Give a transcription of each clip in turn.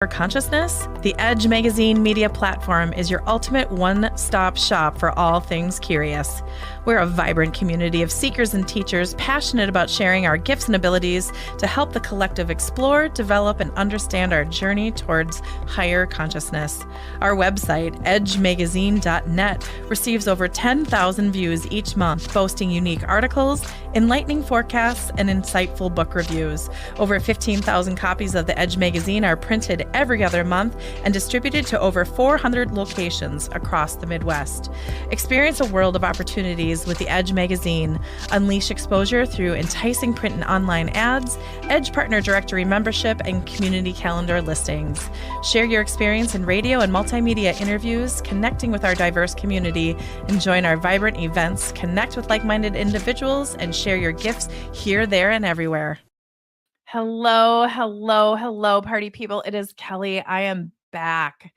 For consciousness, the Edge Magazine media platform is your ultimate one-stop shop for all things curious. We're a vibrant community of seekers and teachers passionate about sharing our gifts and abilities to help the collective explore, develop, and understand our journey towards higher consciousness. Our website, edgemagazine.net, receives over 10,000 views each month, boasting unique articles, enlightening forecasts, and insightful book reviews. Over 15,000 copies of the Edge Magazine are printed every other month and distributed to over 400 locations across the Midwest. Experience a world of opportunities with the Edge Magazine. Unleash exposure through enticing print and online ads, Edge Partner Directory membership, and community calendar listings. Share your experience in radio and multimedia interviews, connecting with our diverse community, and join our vibrant events. Connect with like-minded individuals and share your gifts here, there, and everywhere. Hello, hello, hello, party people. It is Kelly. I am back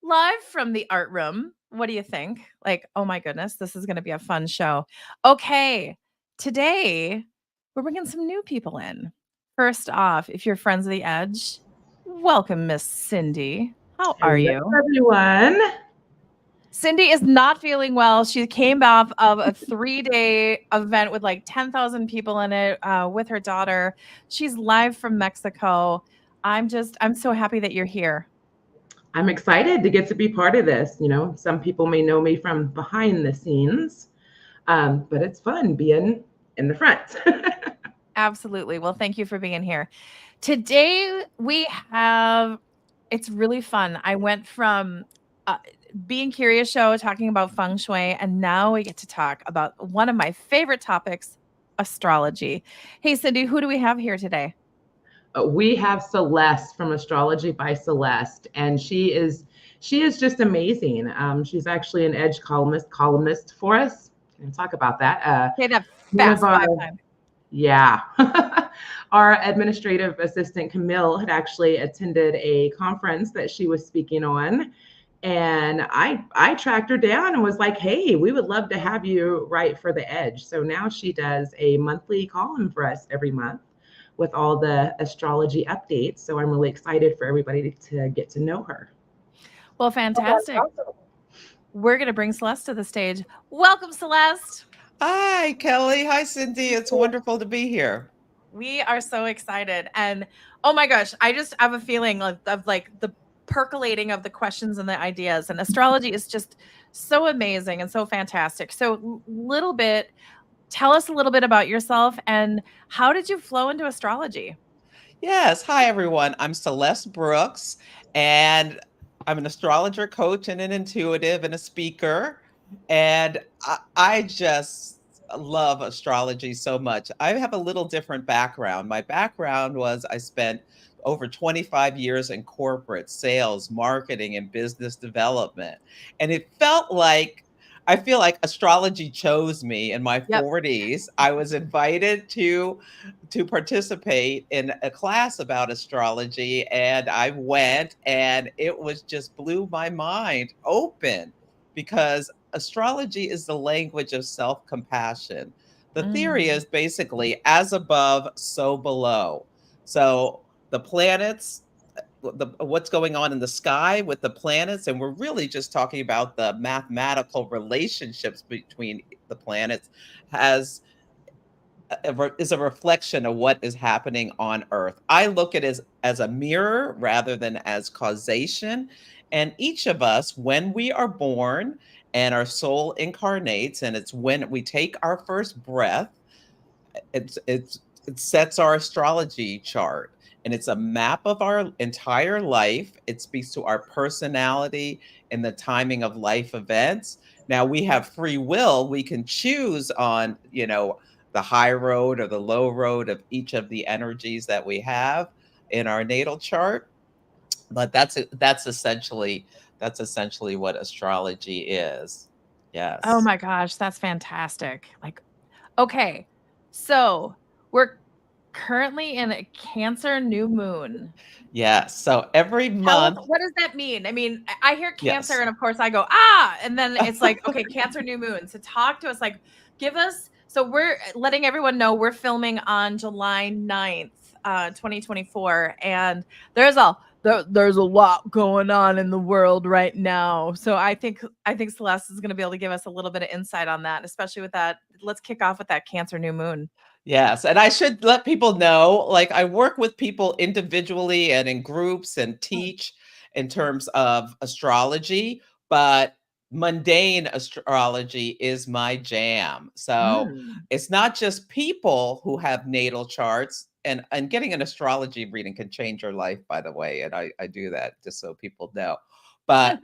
live from the art room. What do you think? Like, oh my goodness, this is going to be a fun show. Okay, today we're bringing some new people in. First off, if you're friends of the Edge, welcome, Miss Cindy. How are you? Hello, everyone. Cindy is not feeling well. She came off of a 3-day event with like 10,000 people in it with her daughter. She's live from Mexico. I'm so happy that you're here. I'm excited to get to be part of this. You know, some people may know me from behind the scenes, but it's fun being in the front. Absolutely. Well, thank you for being here. Today it's really fun. I went from Being Curious show talking about feng shui, and now we get to talk about one of my favorite topics, astrology. Hey, Cindy, who do we have here today? We have Celeste from Astrology by Celeste, and she is just amazing. She's actually an Edge columnist for us. Can talk about that. Say that fast 5 times. Yeah. Our administrative assistant, Camille, had actually attended a conference that she was speaking on. And I tracked her down and was like, hey, we would love to have you write for the Edge. So now she does a monthly column for us every month with all the astrology updates. So I'm really excited for everybody to get to know her. Well, fantastic. We're going to bring Celeste to the stage. Welcome, Celeste. Hi, Kelly. Hi, Cindy. It's wonderful to be here. We are so excited. And oh my gosh, I just have a feeling of like the percolating of the questions and the ideas, and astrology is just so amazing and so fantastic. So tell us a little bit about yourself and how did you flow into astrology? Yes. Hi, everyone. I'm Celeste Brooks, and I'm an astrologer, coach, and an intuitive and a speaker. And I just love astrology so much. I have a little different background. My background was I spent over 25 years in corporate sales, marketing, and business development. And I feel like astrology chose me in my 40s. I was invited to participate in a class about astrology, and I went, and it was just blew my mind open, because astrology is the language of self-compassion. The theory is basically as above, so below. So the planets, what's going on in the sky with the planets, and we're really just talking about the mathematical relationships between the planets, is a reflection of what is happening on Earth. I look at it as a mirror rather than as causation. And each of us, when we are born and our soul incarnates, and it's when we take our first breath, it sets our astrology chart. And it's a map of our entire life. It speaks to our personality and the timing of life events. Now, we have free will. We can choose on, the high road or the low road of each of the energies that we have in our natal chart. But that's essentially what astrology is. Yes. Oh my gosh, that's fantastic. Like, okay, so we're currently in a Cancer new moon. Yes. So every month. What does that mean? I mean, I hear Cancer, Yes. and of course I go, and then it's like, okay, Cancer new moon. So talk to us, like, give us. So we're letting everyone know we're filming on July 9th, 2024, and there's a there's a lot going on in the world right now. So I think Celeste is going to be able to give us a little bit of insight on that, especially with that. Let's kick off with that Cancer new moon. Yes, and I should let people know, like I work with people individually and in groups and teach in terms of astrology, but mundane astrology is my jam. So Mm. it's not just people who have natal charts, and getting an astrology reading can change your life, by the way. And I do that just so people know. But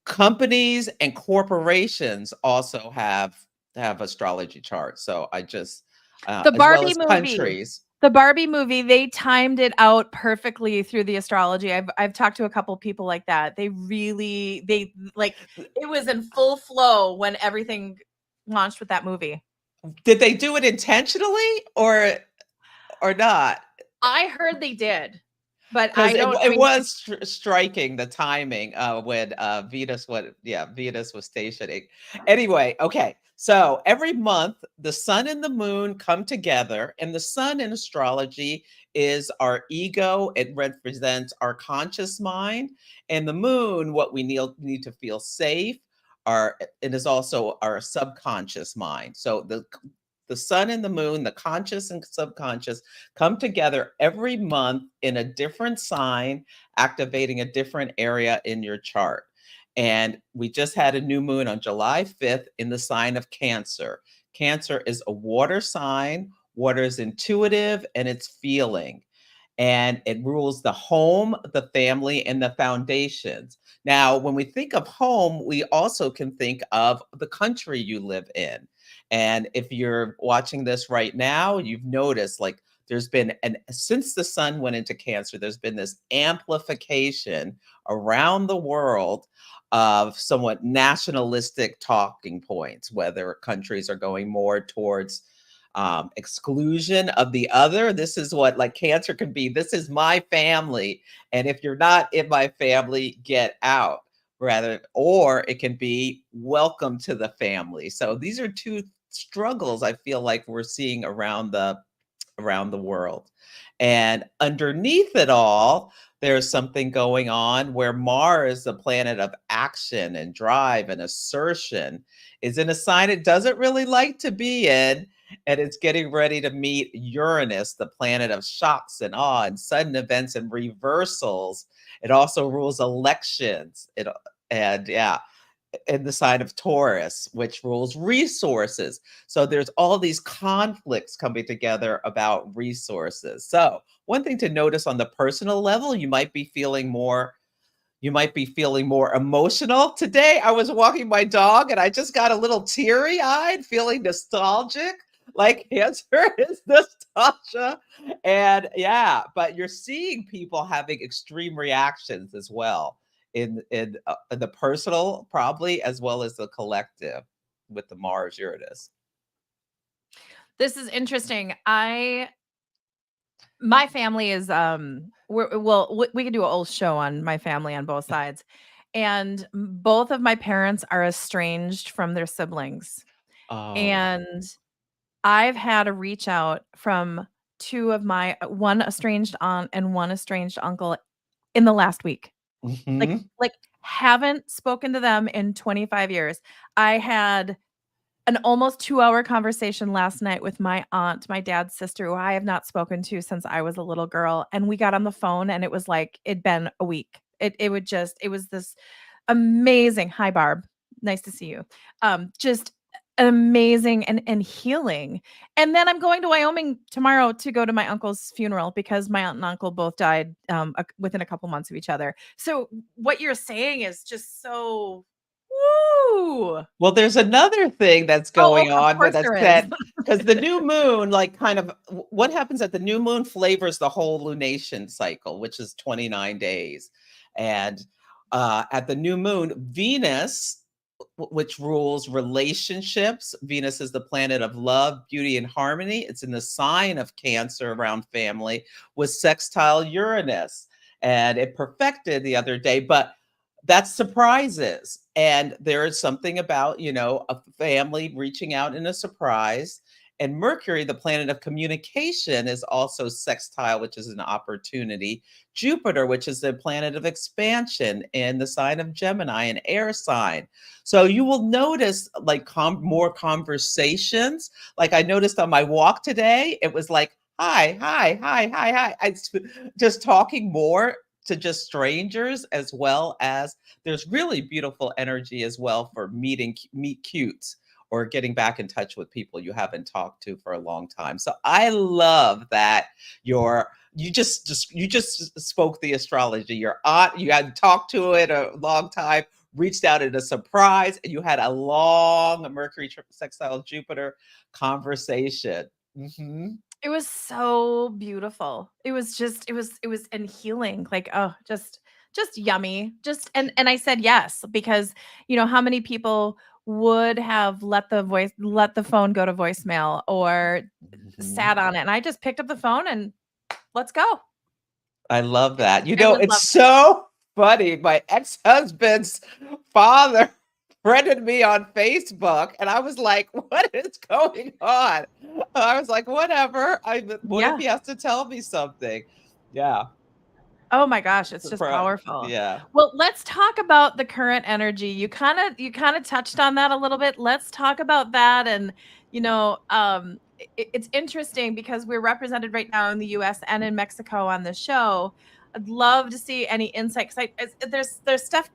companies and corporations also have astrology charts. So I just The as well Barbie as movie. countries. The Barbie movie, they timed it out perfectly through the astrology. I've talked to a couple people like that. They like it was in full flow when everything launched with that movie. Did they do it intentionally or not? I heard they did, but Because I don't. I it mean, was striking the timing when Venus was stationing. Anyway, okay. So every month the sun and the moon come together, and the sun in astrology is our ego. It represents our conscious mind, and the moon, what we need to feel safe. It is also our subconscious mind. So the sun and the moon, the conscious and subconscious, come together every month in a different sign, activating a different area in your chart. And we just had a new moon on July 5th in the sign of Cancer. Cancer is a water sign. Water is intuitive and it's feeling. And it rules the home, the family, and the foundations. Now, when we think of home, we also can think of the country you live in. And if you're watching this right now, you've noticed like there's been since the sun went into Cancer, there's been this amplification around the world of somewhat nationalistic talking points, whether countries are going more towards exclusion of the other. This is what like Cancer can be. This is my family. And if you're not in my family, get out rather, or it can be welcome to the family. So these are two struggles I feel like we're seeing around the world. And underneath it all, there's something going on where Mars, the planet of action and drive and assertion, is in a sign it doesn't really like to be in. And it's getting ready to meet Uranus, the planet of shocks and awe and sudden events and reversals. It also rules elections. And yeah, in the sign of Taurus, which rules resources. So there's all these conflicts coming together about resources. So one thing to notice on the personal level, you might be feeling more emotional. Today, I was walking my dog and I just got a little teary eyed, feeling nostalgic, like Cancer is nostalgia. And yeah, but you're seeing people having extreme reactions as well in the personal, probably, as well as the collective with the Mars Uranus. this is interesting. My family is we could do a whole show on my family on both sides. And both of my parents are estranged from their siblings. Oh. And I've had a reach out from two of my one estranged aunt and one estranged uncle in the last week. Mhm. Like haven't spoken to them in 25 years. I had an almost 2-hour conversation last night with my aunt, my dad's sister, who I have not spoken to since I was a little girl, and we got on the phone, and it was like it'd been a week. It was this amazing hi, Barb, nice to see you. Just an amazing and healing. And then I'm going to Wyoming tomorrow to go to my uncle's funeral because my aunt and uncle both died, within a couple months of each other. So what you're saying is just so woo. Well, there's another thing that's Oh, going of on with course that there is. set because the new moon, like, kind of what happens at the new moon flavors the whole lunation cycle, which is 29 days. And at the new moon, Venus, which rules relationships, Venus is the planet of love, beauty, and harmony. It's in the sign of Cancer around family with sextile Uranus. And it perfected the other day, but that's surprises. And there is something about, a family reaching out in a surprise And Mercury, the planet of communication, is also sextile, which is an opportunity. Jupiter, which is the planet of expansion in the sign of Gemini, an air sign. So you will notice like more conversations. Like I noticed on my walk today, it was like, hi, hi, hi, hi, hi. Just talking more to just strangers, as well as there's really beautiful energy as well for meet cutes or getting back in touch with people you haven't talked to for a long time. So I love that you just spoke the astrology. Your aunt, you had talked to it a long time, reached out in a surprise, and you had a long Mercury sextile Jupiter conversation. It was so beautiful. It was just it was and healing. Like, oh, just yummy. Just and I said yes because how many people would have let the phone go to voicemail or Mhm. sat on it. And I just picked up the phone and let's go. I love that. It was It's lovely. so funny. My ex-husband's father friended me on Facebook, and I was like, "What is going on?" I was like, "Whatever. What if Yeah. he has to tell me something?" Yeah. Oh my gosh, it's just For powerful. yeah. Well, let's talk about the current energy. You kind of touched on that a little bit. Let's talk about that and it's interesting because we're represented right now in the US and in Mexico on the show. I'd love to see any insight cuz there's stuff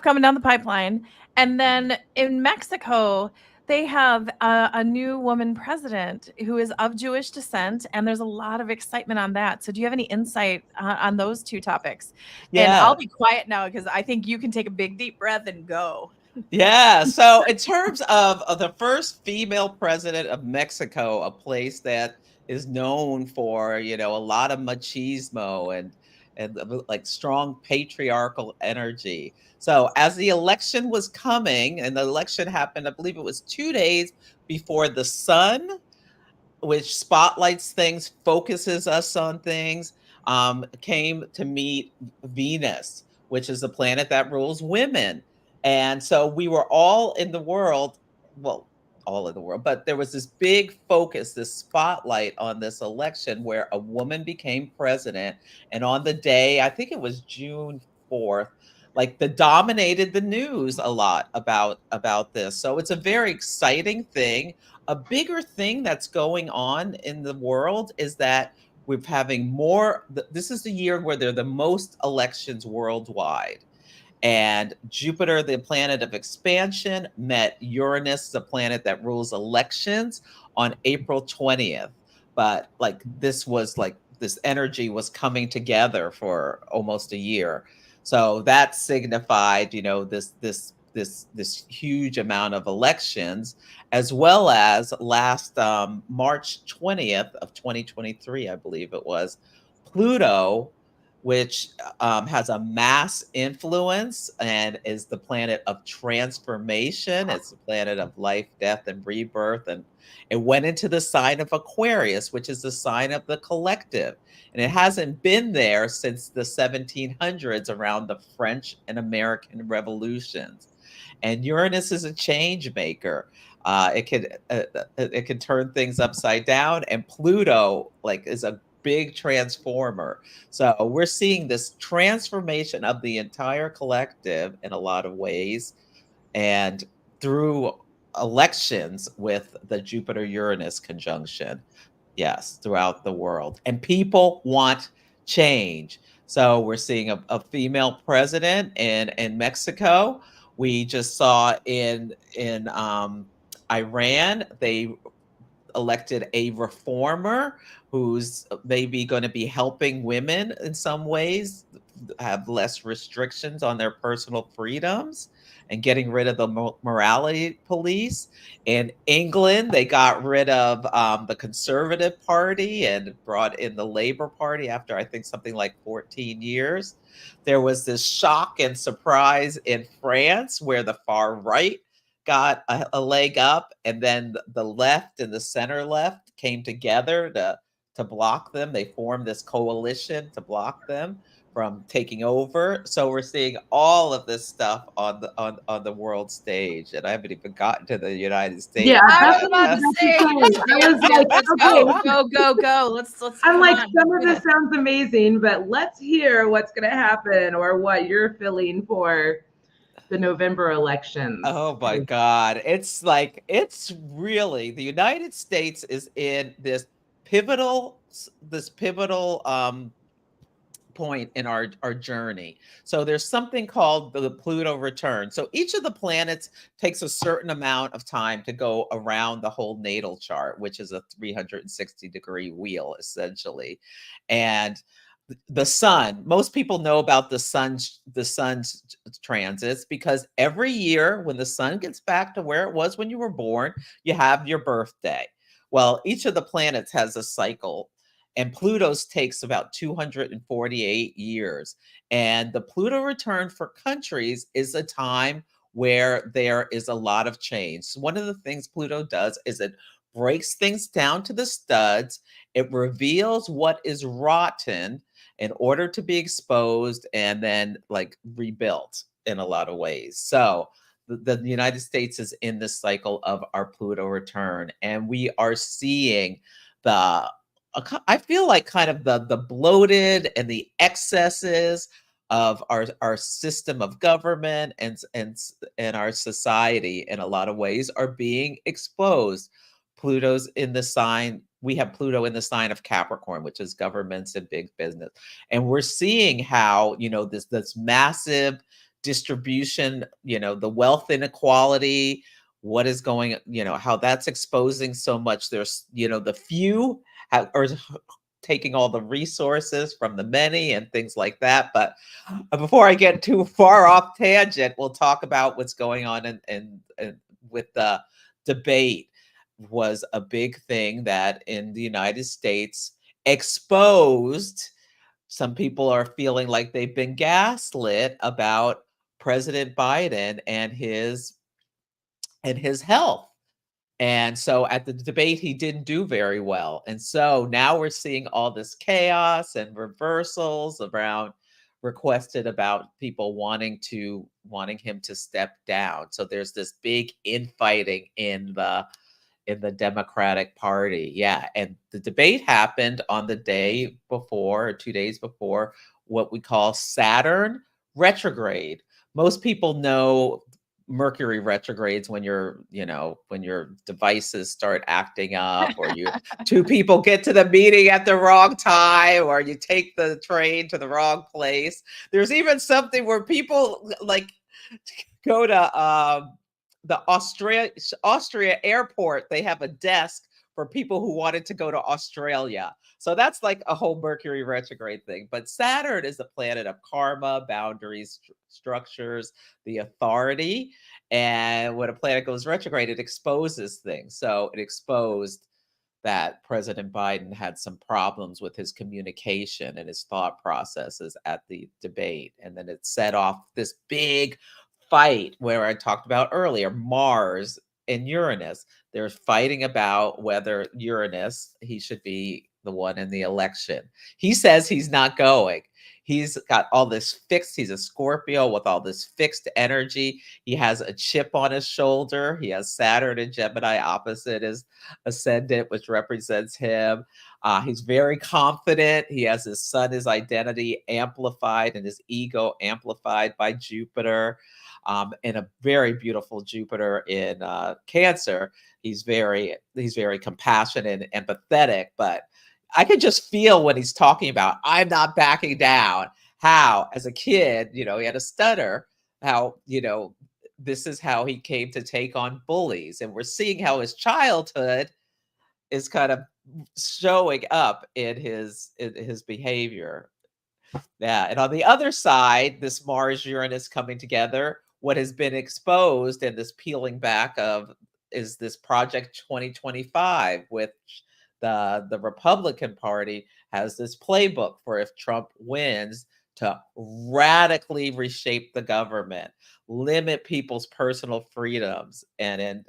coming down the pipeline. And then in Mexico, they have a new woman president who is of Jewish descent, and there's a lot of excitement on that. So, do you have any insight on those two topics? And I'll Yeah. be quiet now because I think you can take a big deep breath and go. Yeah. So, in terms of the first female president of Mexico, a place that is known for, a lot of machismo and like strong patriarchal energy. So, as the election was coming, and the election happened, I believe it was 2 days before the sun, which spotlights things, focuses us on things, came to meet Venus, which is the planet that rules women. And so we were all in the world, well, all in the world, but there was this big focus, this spotlight on this election where a woman became president. And on the day, I think it was June 4th, like the dominated the news a lot about this. So it's a very exciting thing. A bigger thing that's going on in the world is that we're having this is the year where there are the most elections worldwide. And Jupiter, the planet of expansion, met Uranus, the planet that rules elections, on April 20th. But like this energy was coming together for almost a year. So that signified, this huge amount of elections, as well as last March 20th of 2023, I believe it was, Pluto, which has a mass influence and is the planet of transformation. It's the planet of life, death, and rebirth. And it went into the sign of Aquarius, which is the sign of the collective. And it hasn't been there since the 1700s around the French and American revolutions. And Uranus is a change maker. It can turn things upside down, and Pluto like is a big transformer. So we're seeing this transformation of the entire collective in a lot of ways, and through elections with the Jupiter Uranus conjunction. Yes, throughout the world. And people want change. So we're seeing a female president in Mexico. We just saw in Iran, they elected a reformer who's maybe going to be helping women in some ways have less restrictions on their personal freedoms and getting rid of the morality police. In England, they got rid of the Conservative Party and brought in the Labour Party after, I think, something like 14 years. There was this shock and surprise in France where the far right got a leg up, and then the left and the center left came together to block them. They formed this coalition to block them from taking over. So we're seeing all of this stuff on the world stage, and I haven't even gotten to the United States. Yeah, I that's was what I about was to about say, to say. I was like, let's okay. go. Let's I'm come like, on. some of this sounds amazing, but let's hear what's going to happen or what you're feeling for the November elections. Oh my God. It's really, the United States is in this pivotal point in our journey. So there's something called the Pluto return. So each of the planets takes a certain amount of time to go around the whole natal chart, which is a 360-degree wheel essentially. And the sun, most people know about the sun's transits because every year when the sun gets back to where it was when you were born, you have your birthday. Well, each of the planets has a cycle, and Pluto's takes about 248 years. And the Pluto return for countries is a time where there is a lot of change. So one of the things Pluto does is it breaks things down to the studs. It reveals what is rotten in order to be exposed and then like rebuilt in a lot of ways. So the United States is in this cycle of our Pluto return, and we are seeing the I feel like kind of the bloated and the excesses of our system of government and our society in a lot of ways are being exposed. Pluto's in the sign. We have Pluto in the sign of Capricorn, which is governments and big business. And we're seeing how, this massive distribution, the wealth inequality, what is going, how that's exposing so much. There's, the few are taking all the resources from the many and things like that. But before I get too far off tangent, we'll talk about what's going on in with the debate. Was a big thing that in the United States exposed. Some people are feeling like they've been gaslit about President Biden and his health. And so at the debate, he didn't do very well. And so now we're seeing all this chaos and reversals around requested about people wanting him to step down. So there's this big infighting in the Democratic Party. Yeah. And the debate happened on the day before, or 2 days before, what we call Saturn retrograde. Most people know Mercury retrogrades when when your devices start acting up, or two people get to the meeting at the wrong time, or you take the train to the wrong place. There's even something where people like go to the Austria airport. They have a desk for people who wanted to go to Australia. So that's like a whole Mercury retrograde thing. But Saturn is a planet of karma, boundaries, structures, the authority. And when a planet goes retrograde, it exposes things. So it exposed that President Biden had some problems with his communication and his thought processes at the debate. And then it set off this big fight where I talked about earlier, Mars and Uranus. They're fighting about whether Uranus, he should be the one in the election. He says he's not going. He's got all this fixed, he's a Scorpio with all this fixed energy. He has a chip on his shoulder. He has Saturn and Gemini opposite his ascendant, which represents him. He's very confident. He has his sun, his identity amplified, and his ego amplified by Jupiter. And a very beautiful Jupiter in Cancer. He's very compassionate and empathetic, but I could just feel when he's talking about I'm not backing down. How, as a kid, he had a stutter. How this is how he came to take on bullies, and we're seeing how his childhood is kind of showing up in his behavior. Yeah, and on the other side, this Mars Uranus coming together, what has been exposed and this peeling back of is this Project 2025, which the Republican Party has this playbook for if Trump wins to radically reshape the government, limit people's personal freedoms, and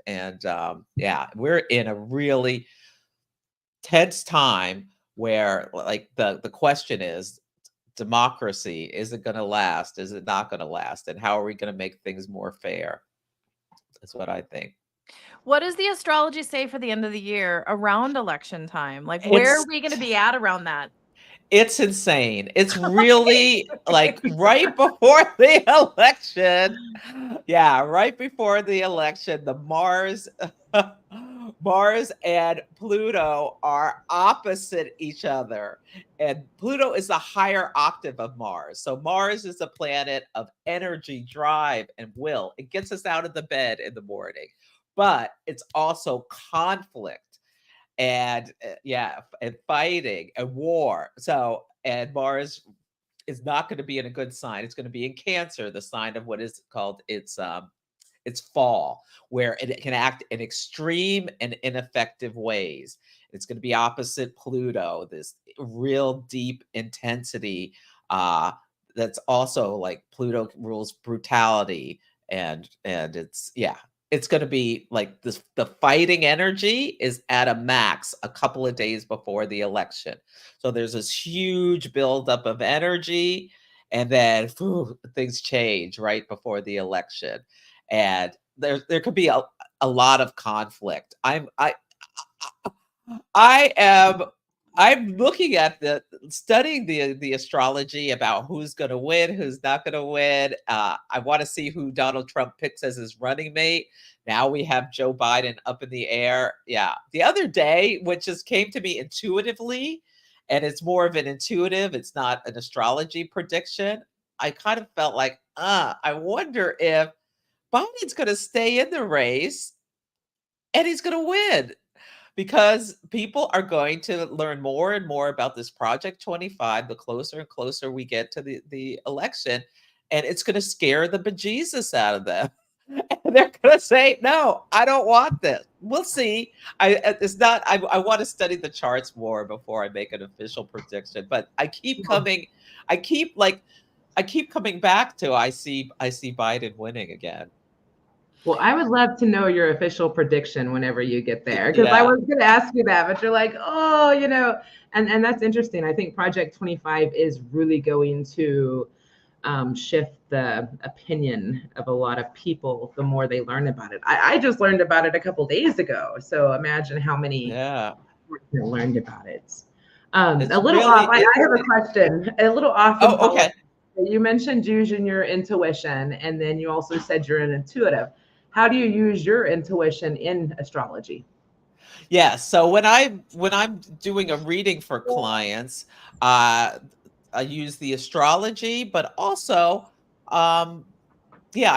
yeah, we're in a really tense time where like the question is, democracy, is it going to last? Is it not going to last? And how are we going to make things more fair? That's what I think. What does the astrology say for the end of the year around election time? Like, where are we going to be at around that? It's insane. It's really like right before the election. Yeah, right before the election, the Mars and Pluto are opposite each other. And Pluto is the higher octave of Mars. So Mars is a planet of energy, drive, and will. It gets us out of the bed in the morning, but it's also conflict and and fighting and war. So, and Mars is not going to be in a good sign. It's going to be in Cancer, the sign of what is called its fall, where it can act in extreme and ineffective ways. It's going to be opposite Pluto, this real deep intensity. That's also like Pluto rules brutality, and it's going to be like this. The fighting energy is at a max a couple of days before the election. So there's this huge buildup of energy, and then things change right before the election. And there could be a lot of conflict. I'm looking at studying the astrology about who's going to win, who's not going to win. I want to see who Donald Trump picks as his running mate. Now we have Joe Biden up in the air. Yeah. The other day, which just came to me intuitively, and it's more of an intuitive, it's not an astrology prediction. I kind of felt like, I wonder if Biden's going to stay in the race and he's going to win, because people are going to learn more and more about this Project 25 the closer and closer we get to the election, and it's going to scare the bejesus out of them. And they're going to say, no, I don't want this. We'll see. I want to study the charts more before I make an official prediction, but I keep coming back to I see Biden winning again. Well, I would love to know your official prediction whenever you get there, because I was going to ask you that, but you're like, oh, and that's interesting. I think Project 25 is really going to shift the opinion of a lot of people the more they learn about it. I just learned about it a couple days ago, so imagine how many learned about it. I have a question, a little off. Oh, okay. You mentioned using your intuition, and then you also said you're an intuitive. How do you use your intuition in astrology? Yeah, so when I'm doing a reading for clients, I use the astrology, but also, I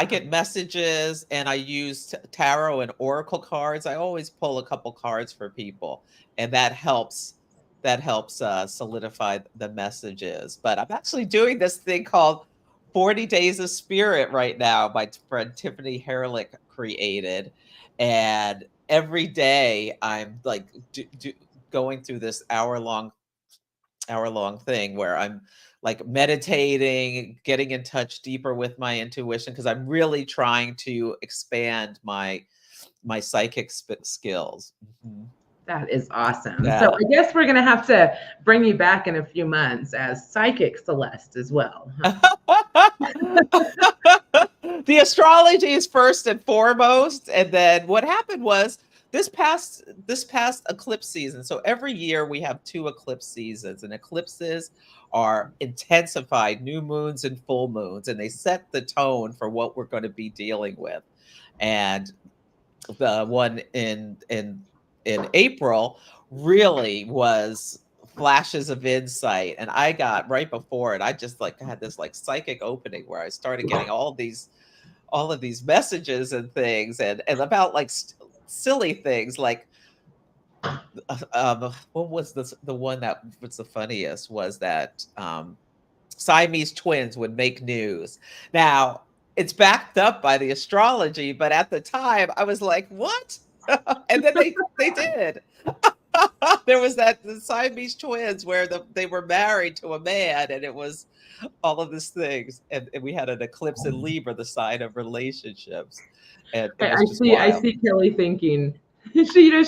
get messages, and I use tarot and oracle cards. I always pull a couple cards for people, and that helps solidify the messages. But I'm actually doing this thing called 40 Days of Spirit right now, my friend Tiffany Herlick created. And every day I'm like going through this hour-long thing where I'm like meditating, getting in touch deeper with my intuition, because I'm really trying to expand my psychic skills. Mm-hmm. That is awesome. Yeah. So I guess we're going to have to bring you back in a few months as Psychic Celeste as well. The astrology is first and foremost. And then what happened was this past eclipse season. So every year we have 2 eclipse seasons, and eclipses are intensified new moons and full moons, and they set the tone for what we're going to be dealing with. And the one in April really was flashes of insight, and I got right before it. I just had this psychic opening where I started getting all of these messages and things, and about silly things like what was the one that was the funniest was that Siamese twins would make news. Now it's backed up by the astrology, but at the time I was like, what? And then they did. There was the Siamese twins where they were married to a man, and it was all of these things. And we had an eclipse in Libra, the sign of relationships. And I see Kelly thinking. She's I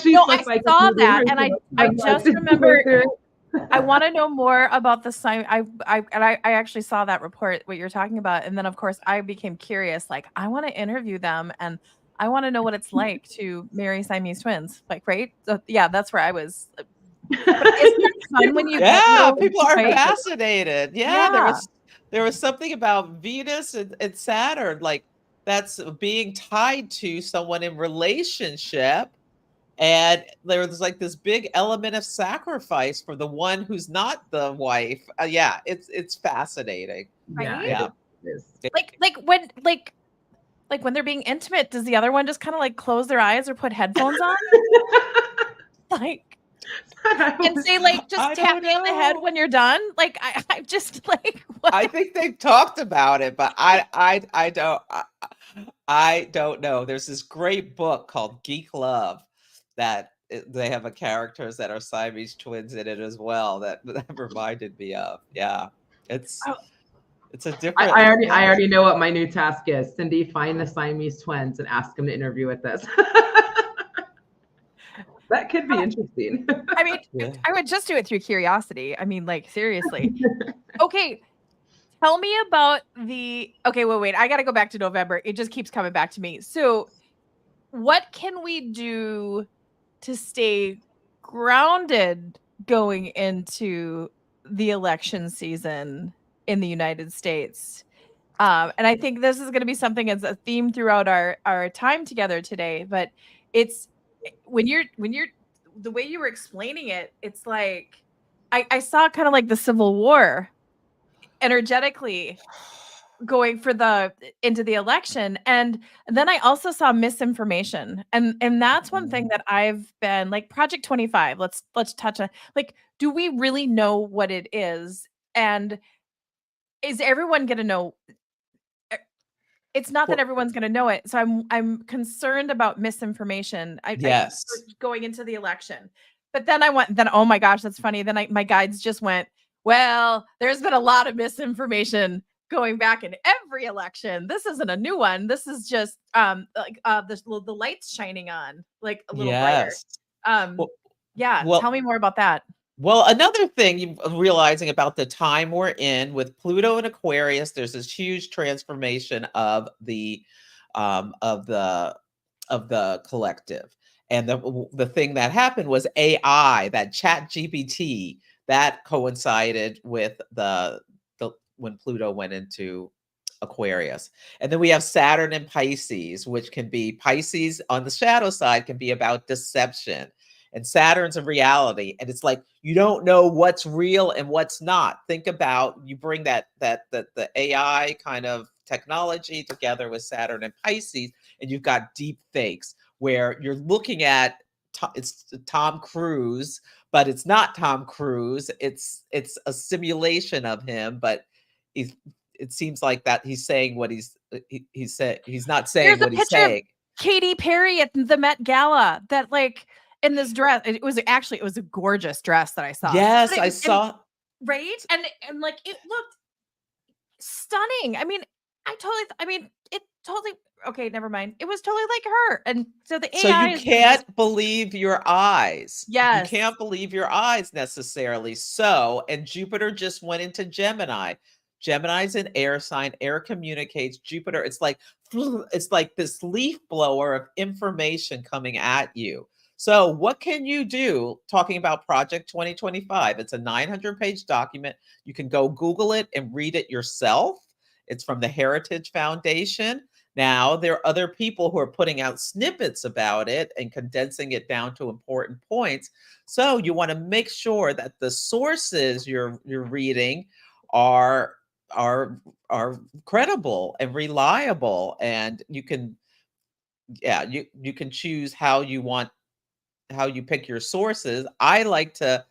saw that, and I just remember. I want to know more about the sign. I actually saw that report, what you're talking about, and then of course I became curious. Like, I want to interview them, and I want to know what it's like to marry Siamese twins. Like, right? So, yeah, that's where I was. But isn't that fun when you get Yeah, those, people are right? fascinated. Yeah, Yeah, there was something about Venus and Saturn, like that's being tied to someone in relationship. And there was like this big element of sacrifice for the one who's not the wife. Yeah, it's fascinating. Yeah, right. it Yeah. is. Like when they're being intimate, does the other one just kind of like close their eyes or put headphones on? Like, and say like, just I tap don't me on the head know. when you're done. Like, I just like I what? think they've talked about it, but I don't know. There's this great book called Geek Love that they have a characters that are Siamese twins in it as well that that reminded me of. Yeah. It's Oh, it's a I, different I already yeah. I already know what my new task is. Cindy, find the Siamese twins and ask them to interview with us. That could be interesting. I mean, Yeah. I would just do it through curiosity. I mean, like, seriously. Okay, tell me about the. Okay, wait. I got to go back to November. It just keeps coming back to me. So, what can we do to stay grounded going into the election season in the United States? And I think this is going to be something as a theme throughout our time together today. But it's when you're the way you were explaining it, it's like I saw kind of like the Civil War energetically going for the into the election, and then I also saw misinformation, and that's one thing Mm. that I've been like Project 25. Let's touch on, like, do we really know what it is, and is everyone going to know? It's not that Well, everyone's gonna know it, so I'm concerned about misinformation. I yes. going into the election. But then oh my gosh, that's funny. Then my guides just went, "Well, there's been a lot of misinformation going back in every election. This isn't a new one. This is just the lights shining on like a little brighter." Yes. Um Well, yeah, tell well, me more about that. Well, another thing you realizing about the time we're in with Pluto and Aquarius, there's this huge transformation um, of the of the collective. And the thing that happened was AI, that Chat GPT, that coincided with the when Pluto went into Aquarius. And then we have Saturn and Pisces, which can be Pisces on the shadow side can be about deception, and Saturn's a reality. And it's like you don't know what's real and what's not. Think about you bring the AI kind of technology together with Saturn and Pisces, and you've got deep fakes where you're looking at it's Tom Cruise, but it's not Tom Cruise. It's a simulation of him, but he's it seems like that he's saying what he said he's not saying There's a what he's picture of saying. Katy Perry at the Met Gala that like in this dress. It was a gorgeous dress that I saw. Yes, But I and saw. right? And like it looked stunning. I mean, it totally okay, never mind. It was totally like her. And so the So AI you is gonna just can't believe your eyes. You yes. can't believe your eyes necessarily. So, and Jupiter just went into Gemini. Gemini's an air sign. Air communicates. Jupiter, it's like this leaf blower of information coming at you. So, what can you do? Talking about Project 2025. It's a 900-page document. You can go Google it and read it yourself. It's from the Heritage Foundation. Now, there are other people who are putting out snippets about it and condensing it down to important points. So you want to make sure that the sources you're reading are are are credible and reliable, and you can you can choose how you pick your sources. I like to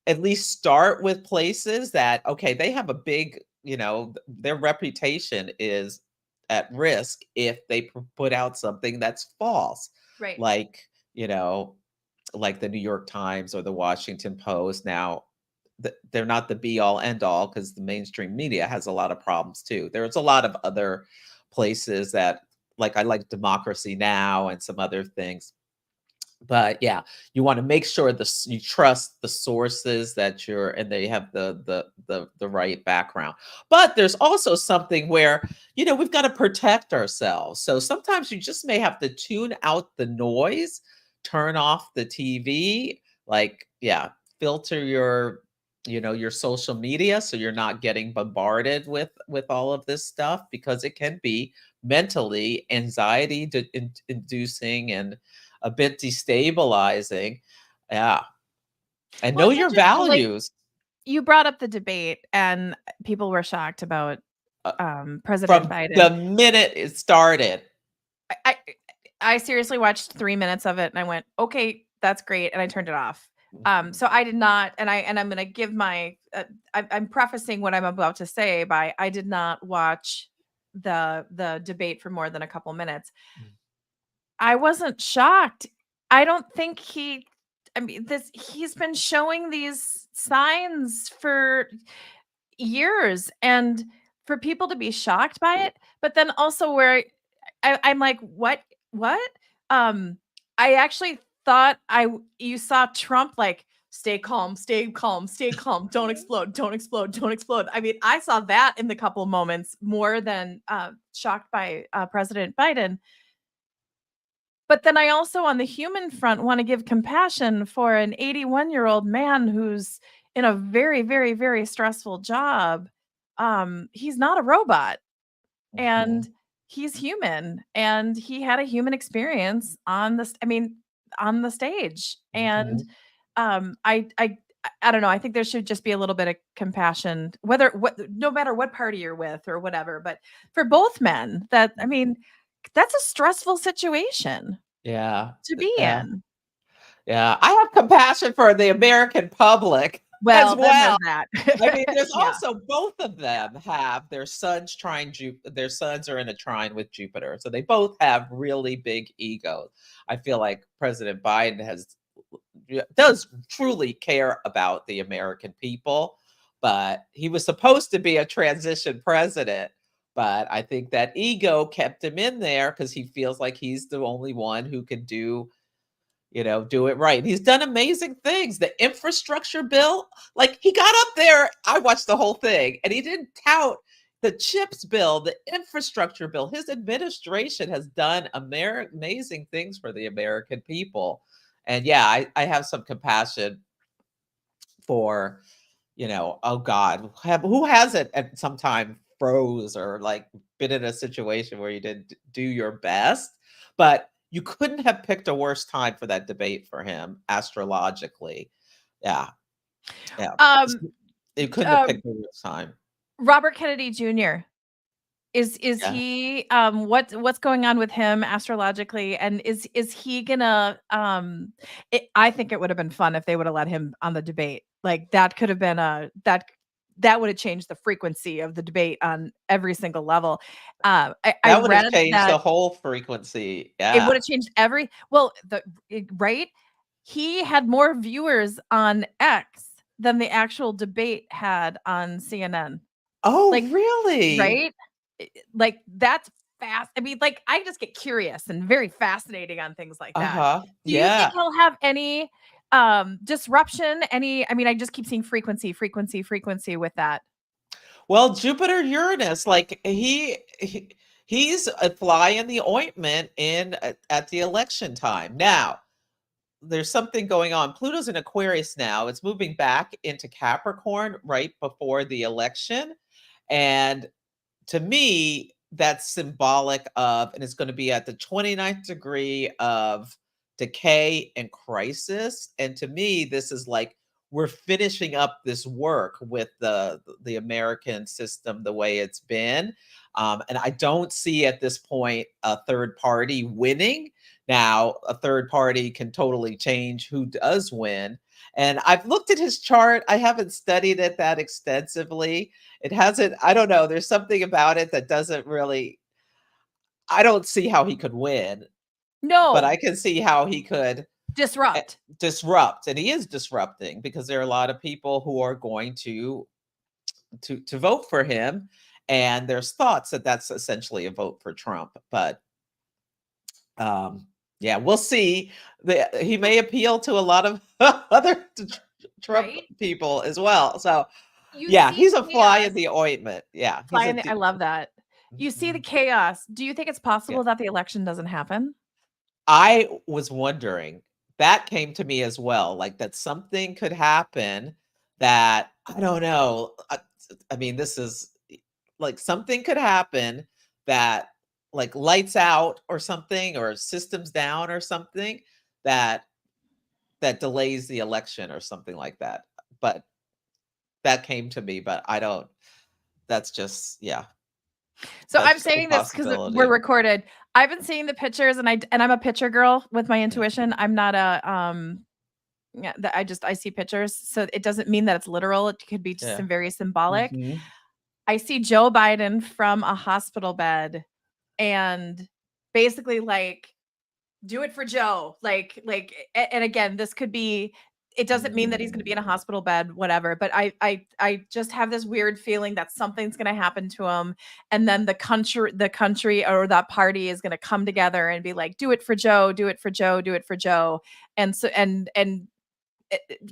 at least start with places that okay, they have a big, their reputation is at risk if they put out something that's false, Right. like, you know, like the New York Times or the Washington Post. Now, they're not the be all end all because the mainstream media has a lot of problems too. There's a lot of other places that, like I like Democracy Now and some other things. But yeah, you want to make sure you trust the sources that you're, and they have the right background. But there's also something where, we've got to protect ourselves. So sometimes you just may have to tune out the noise, turn off the TV, like, yeah, filter your social media so you're not getting bombarded with all of this stuff, because it can be mentally anxiety inducing and a bit destabilizing. Yeah. And Well, know it's your interesting. Like, values. you brought up the debate, and people were shocked about uh, President from Biden. the minute it started. I, I I seriously watched 3 minutes of it, and I went, "Okay, that's great," and I turned it off. Mhm. So I did not, and I'm going to give my. I'm prefacing what I'm about to say by I did not watch the debate for more than a couple minutes. I wasn't shocked. I don't think he. I mean, he's been showing these signs for years, and for people to be shocked by it, but then also where I'm like, what? Um, I actually thought you saw Trump like, stay calm, stay calm, stay calm, don't explode, don't explode, don't explode. I mean, I saw that in the couple moments more than shocked by President Biden. But then I also, on the human front, want to give compassion for an 81-year-old man who's in a very, very, very stressful job. He's not a robot, Mhm. and he's human, and he had a human experience on this. I mean, on the stage, and Mhm. I don't know. I think there should just be a little bit of compassion, no matter what party you're with or whatever. But for both men, I mean, that's a stressful situation Yeah. to be Yeah. in. Yeah. I have compassion for the American public as Well, then there's well. that. I mean, there's Yeah. also, both of them have their suns their suns are in a trine with Jupiter. So they both have really big egos. I feel like President Biden does truly care about the American people, but he was supposed to be a transition president. But I think that ego kept him in there because he feels like he's the only one who can do it right. He's done amazing things. The infrastructure bill, like, he got up there, I watched the whole thing, and he didn't tout the CHIPS bill, the infrastructure bill. His administration has done amazing things for the American people. And yeah, I have some compassion for, oh God, who hasn't at some time froze or like been in a situation where you didn't do your best? But you couldn't have picked a worse time for that debate for him astrologically. Yeah. Yeah. Um, You couldn't have um, picked a worse time. Robert Kennedy Jr. Is Yeah. he what's going on with him astrologically, and is he gonna I think it would have been fun if they would have let him on the debate. Like, that could have been that would have changed the frequency of the debate on every single level. I That would have read changed that the whole frequency. it would Yeah. have changed right? He had more viewers on X than the actual debate had on CNN. Oh, Like, really? right? Like, that's fast. I mean, like, I just get curious and very fascinating on things like that. Uh-huh. Do you think Yeah. he'll have any disruption? I mean, I just keep seeing frequency with that. Well, Jupiter Uranus, like, he's a fly in the ointment at the election time. Now, there's something going on. Pluto's in Aquarius now. It's moving back into Capricorn right before the election. And to me, that's symbolic of, and it's going to be at the 29th degree of decay and crisis. And to me, this is like, we're finishing up this work with the American system the way it's been. And I don't see at this point a third party winning. Now, a third party can totally change who does win. And I've looked at his chart. I haven't studied it that extensively. It hasn't, I don't know, there's something about it that doesn't really, I don't see how he could win, but I No, can see how he could disrupt. disrupt, and he is disrupting because there are a lot of people who are going to vote for him, and there's thoughts that that's essentially a vote for Trump. But um Yeah, we'll see. He may appeal to a lot of other Trump Right? people as well. So, You yeah, see he's a fly in chaos. the ointment. Yeah, he's Fly a. in the, I love that. You see the Mhm. chaos. Do you think it's Yeah. possible that the election doesn't happen? I was wondering, that came to me as well, like that something could happen that I don't know. I mean, this is like something could happen that like lights out or something or systems down or something that delays the election or something like that. But that came to me, but I don't that's just yeah, So that's I'm just a saying this because we're possibility. recorded. I've been seeing the pictures, and I'm a picture girl with my Yeah. intuition. I'm not a yeah. I see pictures, so it doesn't mean that it's literal. It could be just Yeah. some very symbolic. Mhm. I see Joe Biden from a hospital bed, and basically like do it for Joe. And again, this could be, it doesn't mean that he's going to be in a hospital bed, whatever. But I just have this weird feeling that something's going to happen to him. And then the country or that party is going to come together and be like, do it for Joe, do it for Joe, do it for Joe. And so,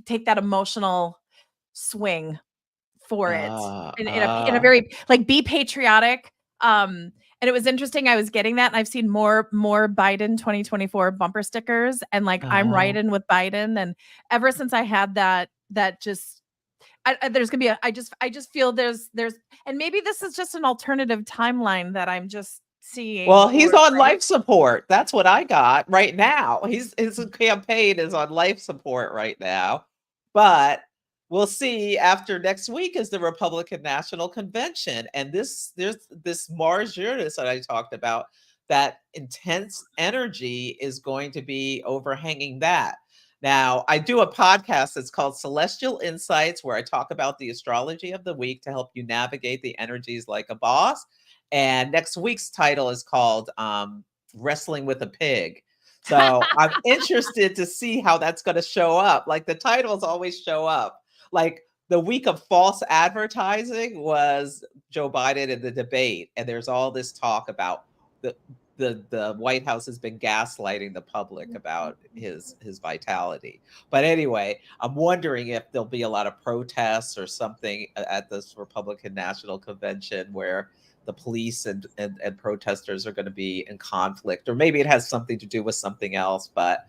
take that emotional swing for it Ah, in a very like be patriotic. And it was interesting. I was getting that, and I've seen more Biden 2024 bumper stickers, and like I'm uh, riding with Biden. And ever since I had that just there's gonna be I just feel there's and maybe this is just an alternative timeline that I'm just seeing well, he's or on right. life support. That's what I got right now. His campaign is on life support right now. But we'll see after next week is the Republican National Convention. And there's this Mars Uranus that I talked about, that intense energy is going to be overhanging that. Now, I do a podcast that's called Celestial Insights, where I talk about the astrology of the week to help you navigate the energies like a boss. And next week's title is called Wrestling with a Pig. So I'm interested to see how that's going to show up. Like the titles always show up. Like the week of false advertising was Joe Biden in the debate, and there's all this talk about the the White House has been gaslighting the public about his vitality. But anyway, I'm wondering if there'll be a lot of protests or something at this Republican National Convention where the police and protesters are going to be in conflict, or maybe it has something to do with something else. But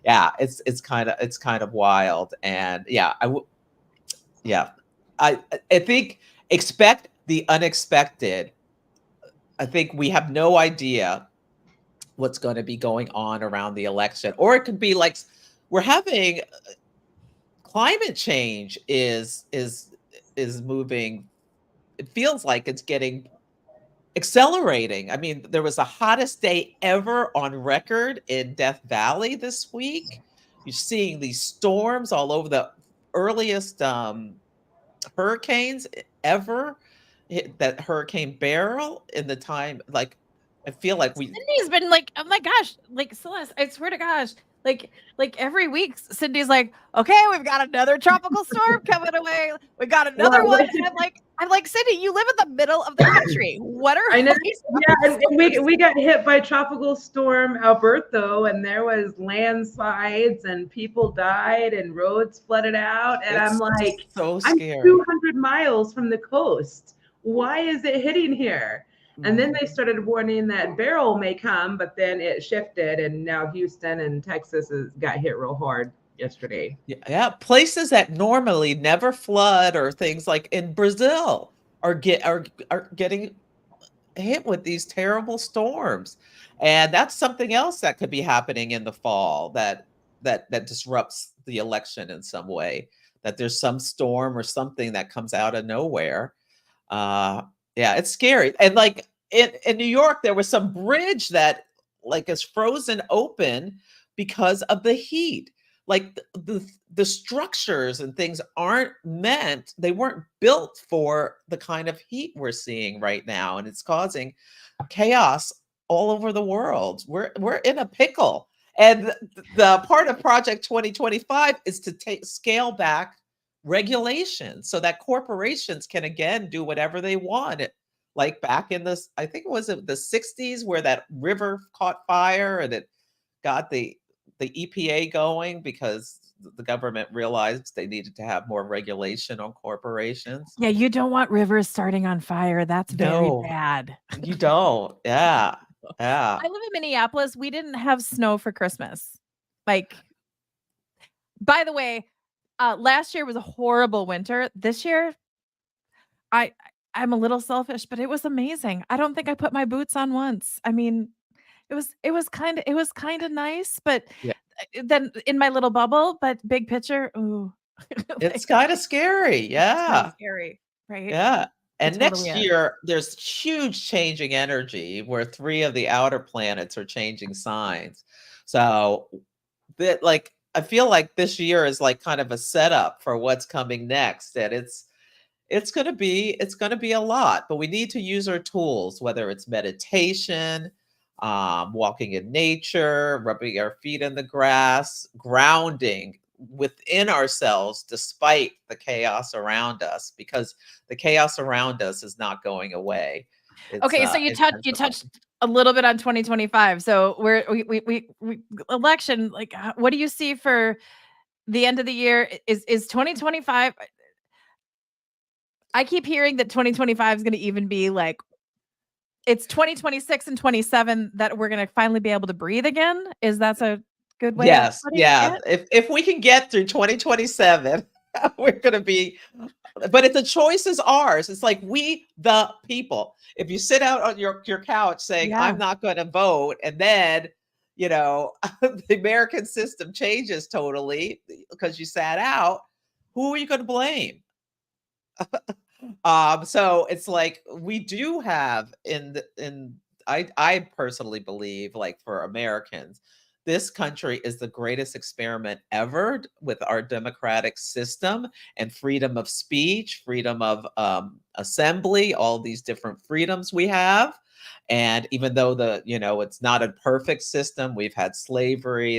yeah, it's kind of wild. And yeah, yeah, I think expect the unexpected. I think we have no idea what's going to be going on around the election, or it could be like we're having climate change is moving. It feels like it's getting accelerating. I mean, there was the hottest day ever on record in Death Valley this week. You're seeing these storms all over, the earliest hurricanes ever hit that Hurricane Beryl in the time. Like, I feel like we, Cindy's been like, oh my gosh, like Celeste, I swear to gosh, like every week, Cindy's like, okay, we've got another tropical storm coming away. We got another Well, one, and I'm like, Cindy, you live in the middle of the country. What are I know. these Yeah, tropical and we storms? we got hit by tropical storm Alberto, and there was landslides, and people died, and roads flooded out. And I'm it's like, so I'm scary. 200 miles from the coast. Why is it hitting here? And then they Mhm. started warning that Beryl may come, but then it shifted, and now Houston and Texas got hit real hard yesterday. Yeah, yeah, places that normally never flood or things like in Brazil are getting hit with these terrible storms. And that's something else that could be happening in the fall that disrupts the election in some way. That there's some storm or something that comes out of nowhere. Uh, yeah, it's scary. And like in New York, there was some bridge that like is frozen open because of the heat. Like the structures and things aren't meant, they weren't built for the kind of heat we're seeing right now. And it's causing chaos all over the world. We're in a pickle. And the part of Project 2025 is to take scale back regulation so that corporations can again do whatever they want. Like back in this, I think it was the 60s where that river caught fire and it got the EPA going because the government realized they needed to have more regulation on corporations. Yeah, you don't want rivers starting on fire. That's very No, bad. you don't. Yeah. Yeah. I live in Minneapolis. We didn't have snow for Christmas. Like, by the way, last year was a horrible winter. This year, I I'm a little selfish, but it was amazing. I don't think I put my boots on once. I mean, it was kind of nice, but Yeah. then in my little bubble, but big picture, ooh, It's like, kind of scary. it's kind of Yeah. scary, right? Yeah. It And totally next is. year, there's huge changing energy where 3 of the outer planets are changing signs. So that like I feel like this year is like kind of a setup for what's coming next. And it's gonna be a lot, but we need to use our tools, whether it's meditation, walking in nature, rubbing our feet in the grass, grounding within ourselves despite the chaos around us, because the chaos around us is not going away. It's Okay, so you touched intensifying. a little bit on 2025. So we election, like, what do you see for the end of the year? Is 2025? I keep hearing that 2025 is going to even be like it's 2026 and 27 that we're going to finally be able to breathe again. Is that's a good way of Yes, putting yeah. it? If we can get through 2027, we're gonna be, but if the choice is ours, it's like we the people. If you sit out on your couch saying, Yeah. "I'm not gonna vote," and then, you know, the American system changes totally because you sat out, who are you gonna blame? So it's like we do have I personally believe, like, for Americans, this country is the greatest experiment ever with our democratic system and freedom of speech, freedom of assembly, all these different freedoms we have. And even though it's not a perfect system, we've had slavery,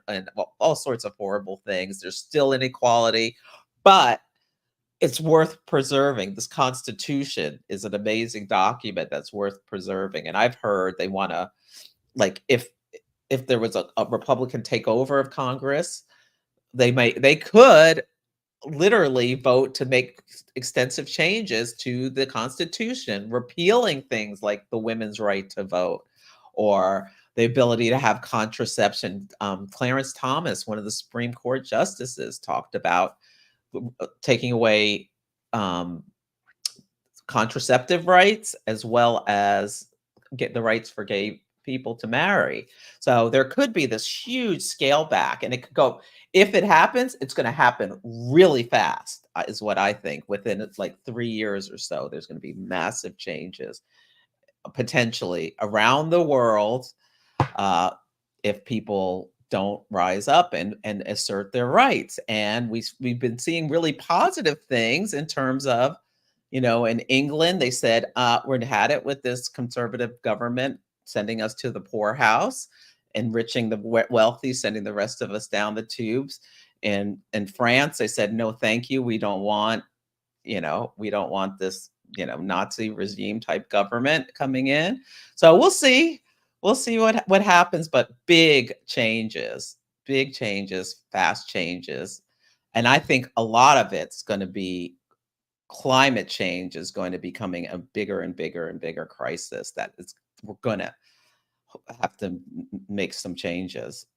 and all sorts of horrible things. There's still inequality, but it's worth preserving. This Constitution is an amazing document that's worth preserving, and I've heard they wanna, like, if there was a Republican takeover of Congress, they could literally vote to make extensive changes to the Constitution, repealing things like the women's right to vote or the ability to have contraception. Clarence Thomas, one of the Supreme Court justices, talked about taking away um, contraceptive rights as well as get the rights for gay people to marry. So there could be this huge scale back, and it could go. If it happens, it's going to happen really fast, is what I think. Within it's like 3 years or so, there's going to be massive changes potentially around the world, uh, if people don't rise up and assert their rights. And we've been seeing really positive things in terms of, in England, they said, we're had it with this conservative government sending us to the poorhouse, enriching the wealthy, sending the rest of us down the tubes. In France, they said, no, thank you. We don't want this, Nazi regime type government coming in. So we'll see. We'll see what happens, but big changes, fast changes. And I think a lot of it's going to be climate change is going to be becoming a bigger and bigger and bigger crisis we're going to have to make some changes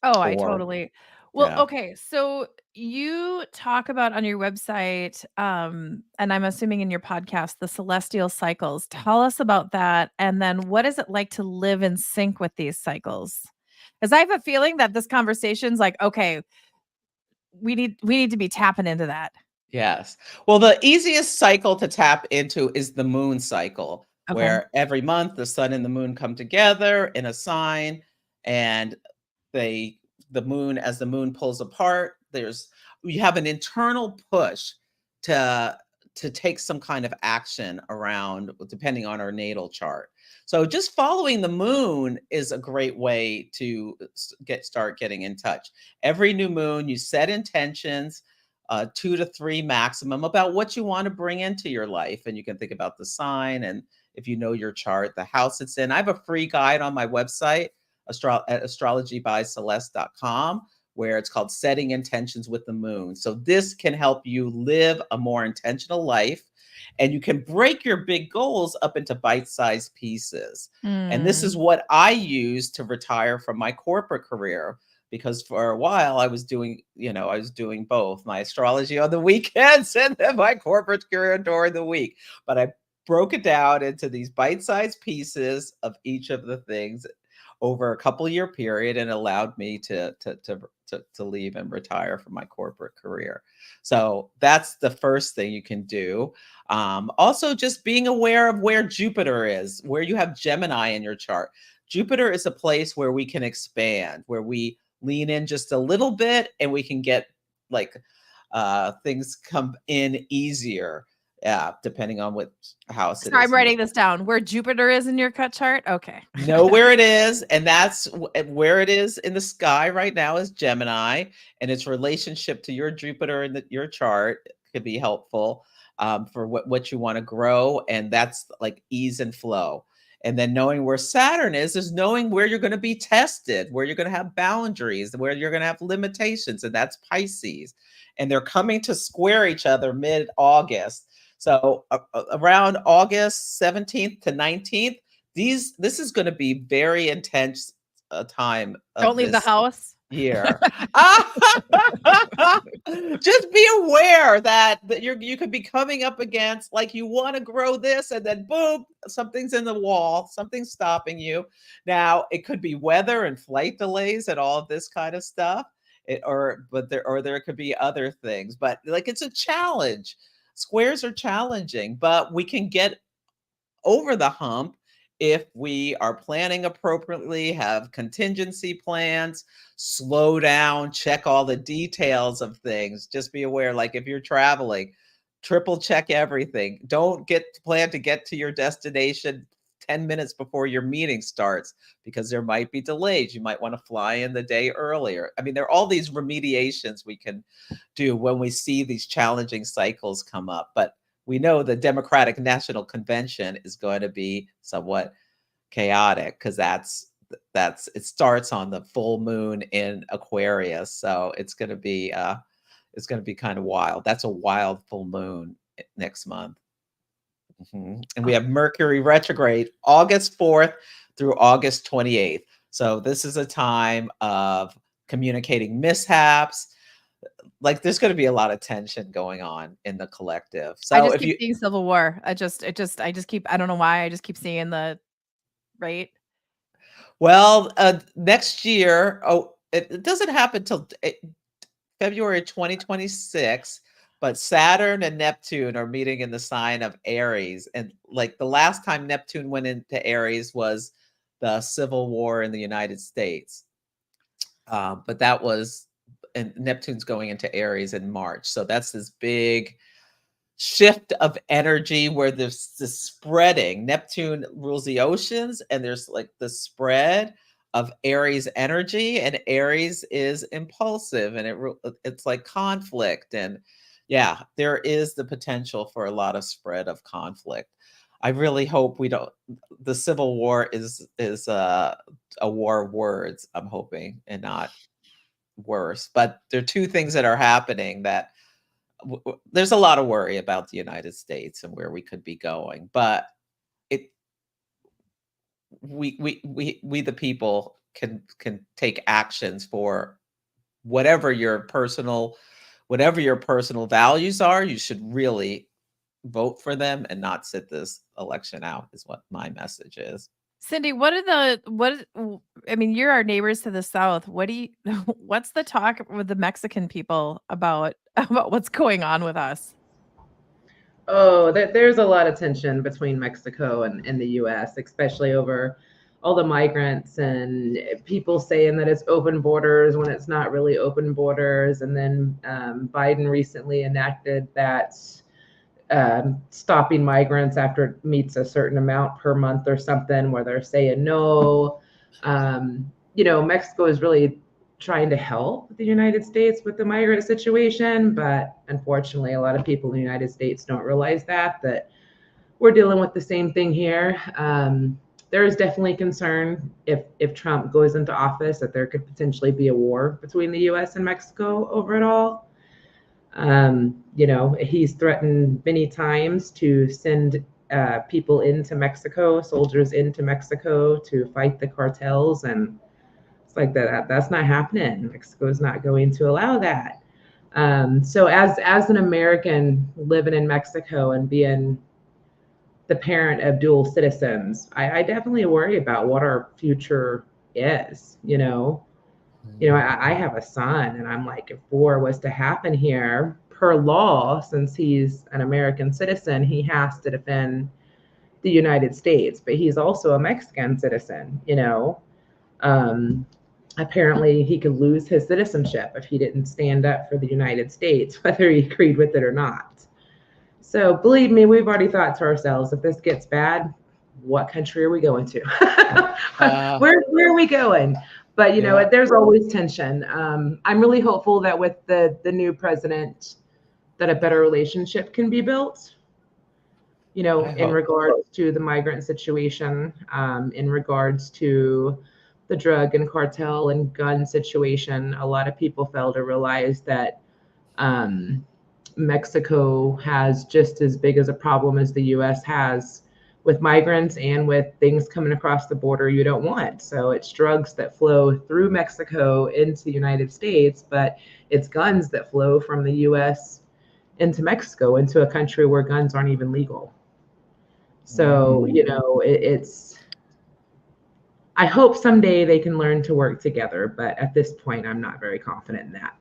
Oh, I or totally. Well, yeah. okay. So you talk about on your website, and I'm assuming in your podcast, the celestial cycles. Tell us about that. And then what is it like to live in sync with these cycles? Because I have a feeling that this conversation's like, okay, we need to be tapping into that. Yes. Well, the easiest cycle to tap into is the moon cycle, Okay. where every month the sun and the moon come together in a sign, and they the moon, as the moon pulls apart, you have an internal push to take some kind of action around, depending on our natal chart. So just following the moon is a great way to start getting in touch. Every new moon, you set intentions, 2 to 3 maximum, about what you want to bring into your life. And you can think about the sign, and if you know your chart, the house it's in. I have a free guide on my website at astrologybyceleste.com, where it's called Setting Intentions with the Moon. So this can help you live a more intentional life, and you can break your big goals up into bite-sized pieces. And this is what I use to retire from my corporate career, because for a while I was doing both my astrology on the weekends and then my corporate career during the week. But I broke it down into these bite-sized pieces of each of the things over a couple year period, and allowed me to leave and retire from my corporate career. So that's the first thing you can do. Also, just being aware of where Jupiter is, where you have Gemini in your chart. Jupiter is a place where we can expand, where we lean in just a little bit and we can get things come in easier. Yeah, depending on what house it is. I'm writing this down. Where Jupiter is in your cut chart? Okay. Know where it is, and that's where it is in the sky right now is Gemini, and its relationship to your Jupiter in your chart could be helpful for what you want to grow, and that's like ease and flow. And then knowing where Saturn is knowing where you're going to be tested, where you're going to have boundaries, where you're going to have limitations, and that's Pisces. And they're coming to square each other mid-August. So around August 17th to 19th, this is going to be very intense time. Don't leave the house. Year. Just be aware that you could be coming up against, like, you want to grow this, and then boom, something's in the wall, something's stopping you. Now it could be weather and flight delays and all of this kind of stuff. There could be other things, but like, it's a challenge. Squares are challenging, but we can get over the hump if we are planning appropriately, have contingency plans, slow down, check all the details of things. Just be aware, like if you're traveling, triple check everything. Don't plan to get to your destination 10 minutes before your meeting starts, because there might be delays. You might want to fly in the day earlier. I mean, there are all these remediations we can do when we see these challenging cycles come up. But we know the Democratic National Convention is going to be somewhat chaotic, because it starts on the full moon in Aquarius. So it's going to be kind of wild. That's a wild full moon next month. And we have Mercury retrograde August 4th through August 28th. So this is a time of communicating mishaps. Like, there's going to be a lot of tension going on in the collective. So I just keep seeing Civil War. I just keep, I don't know why, I just keep seeing right. Well, next year, it doesn't happen till February 2026. But Saturn and Neptune are meeting in the sign of Aries. And like, the last time Neptune went into Aries was the Civil War in the United States. But that was, and Neptune's going into Aries in March. So that's this big shift of energy where there's this spreading. Neptune rules the oceans, and there's like the spread of Aries energy, and Aries is impulsive, and it's like conflict. And yeah, there is the potential for a lot of spread of conflict. I really hope the Civil War is a war of words, I'm hoping, and not worse. But there are two things that are happening that there's a lot of worry about the United States and where we could be going. But we the people can take actions for whatever your personal values are. You should really vote for them and not sit this election out, is what my message is. Cindy, I mean, you're our neighbors to the south. What's the talk with the Mexican people about what's going on with us? Oh, there's a lot of tension between Mexico and the US, especially over all the migrants and people saying that it's open borders when it's not really open borders. And then Biden recently enacted that stopping migrants after it meets a certain amount per month or something, where they're saying no. Mexico is really trying to help the United States with the migrant situation, but unfortunately, a lot of people in the United States don't realize that we're dealing with the same thing here. there is definitely concern if Trump goes into office that there could potentially be a war between the U.S. and Mexico over it all. He's threatened many times to send people into Mexico, soldiers into Mexico to fight the cartels, and it's like that's not happening. Mexico is not going to allow that. So as an American living in Mexico and being the parent of dual citizens, I definitely worry about what our future is. I have a son, and I'm like, if war was to happen here, per law, since he's an American citizen, he has to defend the United States, but he's also a Mexican citizen. Apparently he could lose his citizenship if he didn't stand up for the United States, whether he agreed with it or not. So believe me, we've already thought to ourselves, if this gets bad, what country are we going to? Where are we going? But there's always tension. I'm really hopeful that with the new president, that a better relationship can be built. In regards to the migrant situation, in regards to the drug and cartel and gun situation. A lot of people fail to realize that Mexico has just as big as a problem as the U.S. has with migrants and with things coming across the border you don't want. So it's drugs that flow through Mexico into the United States, but it's guns that flow from the U.S. into Mexico, into a country where guns aren't even legal. So, I hope someday they can learn to work together, but at this point, I'm not very confident in that.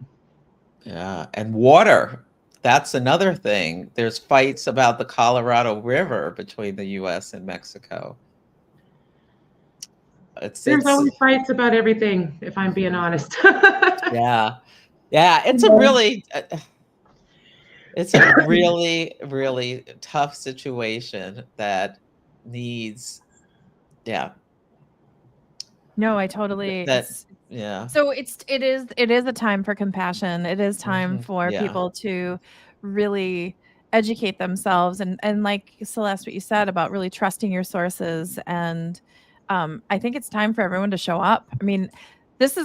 Yeah, and water. That's another thing. There's fights about the Colorado River between the U.S. and Mexico. There's always fights about everything, if I'm being honest. Yeah. It's a really, really tough situation that needs, No, I totally. Yeah. So it is a time for compassion. It is time for people to really educate themselves, and like Celeste, what you said about really trusting your sources. And I think it's time for everyone to show up. I mean, this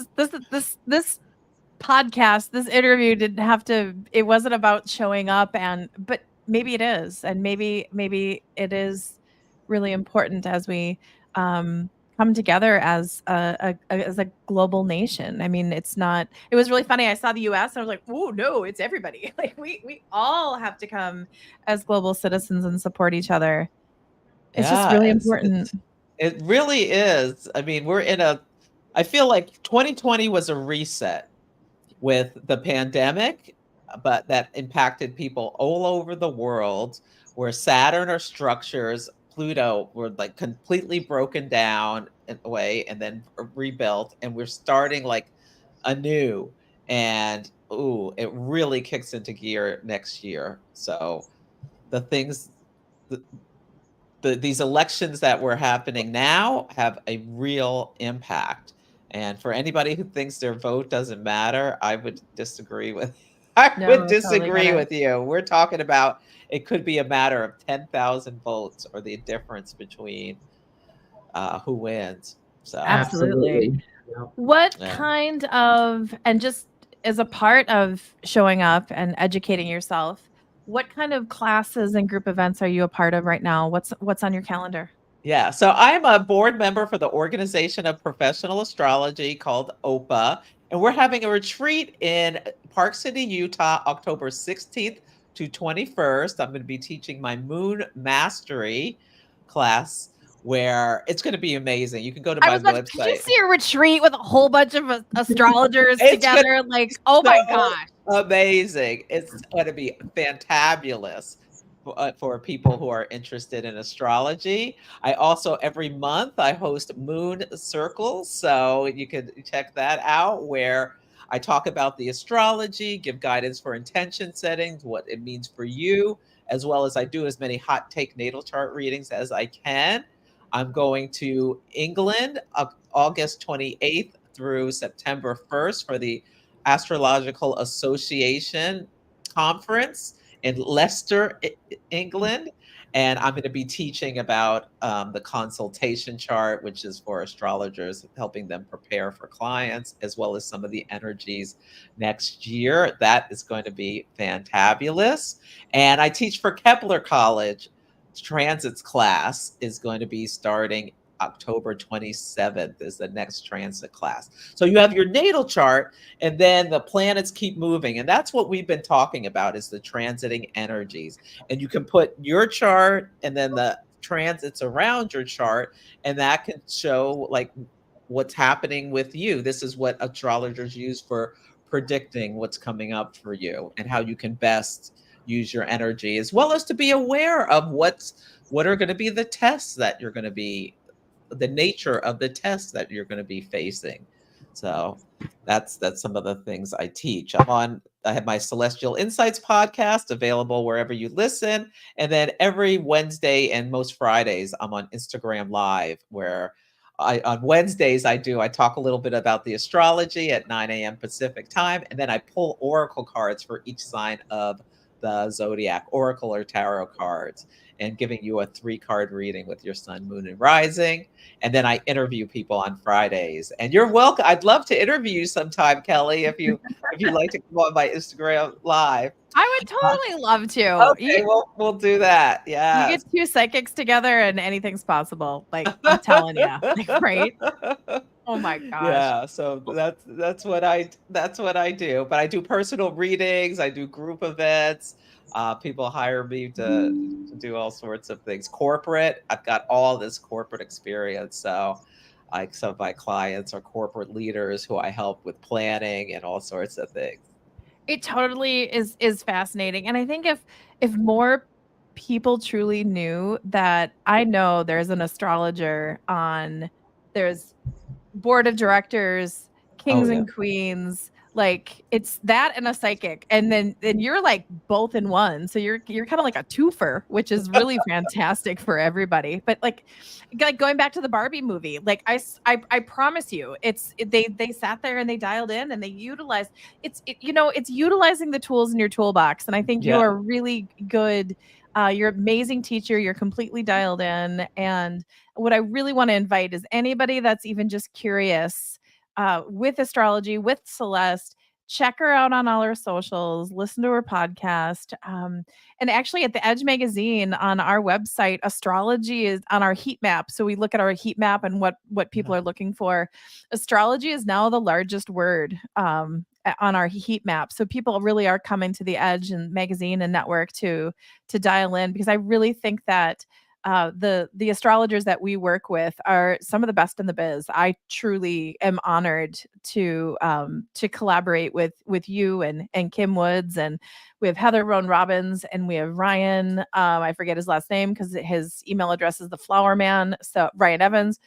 podcast, this interview didn't have to. It wasn't about showing up, but maybe it is, and maybe it is really important as we come together as a global nation. I mean, it was really funny. I saw the US and I was like, oh no, it's everybody. Like we all have to come as global citizens and support each other. It's just really important. It really is. I mean, I feel like 2020 was a reset with the pandemic, but that impacted people all over the world, where Saturn or structures, Pluto were like completely broken down in a way and then rebuilt, and we're starting like anew. And it really kicks into gear next year. So the things, these elections that were happening now have a real impact. And for anybody who thinks their vote doesn't matter, I would disagree with with you. We're talking about it could be a matter of 10,000 votes or the difference between who wins. So absolutely. What kind of, and just as a part of showing up and educating yourself, what kind of classes and group events are you a part of right now? What's on your calendar? Yeah, so I'm a board member for the Organization of Professional Astrology called OPA, and we're having a retreat in Park City, Utah, October 16th to 21st. I'm going to be teaching my Moon Mastery class, where it's going to be amazing. You can go to my website. Did you see a retreat with a whole bunch of astrologers together? Like, oh my gosh. Amazing. It's going to be fantabulous for people who are interested in astrology. I also, every month, I host Moon Circles. So you can check that out, where I talk about the astrology, give guidance for intention settings, what it means for you, as well as I do as many hot take natal chart readings as I can. I'm going to England August 28th through September 1st for the Astrological Association Conference in Leicester, England. And I'm going to be teaching about the consultation chart, which is for astrologers, helping them prepare for clients, as well as some of the energies next year. That is going to be fantabulous. And I teach for Kepler College. Transits class is going to be starting October 27th is the next transit class. So you have your natal chart, and then the planets keep moving. And that's what we've been talking about, is the transiting energies. And you can put your chart and then the transits around your chart, and that can show like what's happening with you. This is what astrologers use for predicting what's coming up for you and how you can best use your energy, as well as to be aware of what are going to be the tests that you're going to be, the nature of the tests that you're going to be facing. So that's some of the things I teach. I have my Celestial Insights podcast available wherever you listen. And then every Wednesday and most Fridays, I'm on Instagram Live, where on Wednesdays I talk a little bit about the astrology at 9 a.m. Pacific time. And then I pull oracle cards for each sign of the zodiac, oracle or tarot cards, and giving you a 3-card reading with your sun, moon, and rising. And then I interview people on Fridays. And you're welcome. I'd love to interview you sometime, Kelly, if you like to come on my Instagram Live. I would totally love to. Okay, we'll do that. Yeah. You get 2 psychics together and anything's possible. Like, I'm telling you. Like, right? Oh my gosh. Yeah, so that's what I do. But I do personal readings, I do group events. People hire me to do all sorts of things. Corporate, I've got all this corporate experience. So like some of my clients are corporate leaders who I help with planning and all sorts of things. It totally is fascinating. And I think if more people truly knew that, I know there's an astrologer there's board of directors, kings Oh, yeah. and queens, like it's that and a psychic. And then you're like both in one. So you're kind of like a twofer, which is really fantastic for everybody. But like going back to the Barbie movie, like I promise you, they sat there and they dialed in and they utilized it's utilizing the tools in your toolbox. And I think you Yeah. are really good. You're an amazing teacher. You're completely dialed in. And what I really want to invite is anybody that's even just curious with astrology, with Celeste, check her out on all her socials, listen to her podcast. And actually at the Edge magazine on our website, astrology is on our heat map. So we look at our heat map and what people are looking for. Astrology is now the largest word on our heat map. So people really are coming to the Edge and magazine and network to dial in, because I really think that the astrologers that we work with are some of the best in the biz. I truly am honored to collaborate with you and Kim Woods, and we have Heather Roan Robbins, and we have Ryan. I forget his last name because his email address is the Flower Man. So Ryan Evans,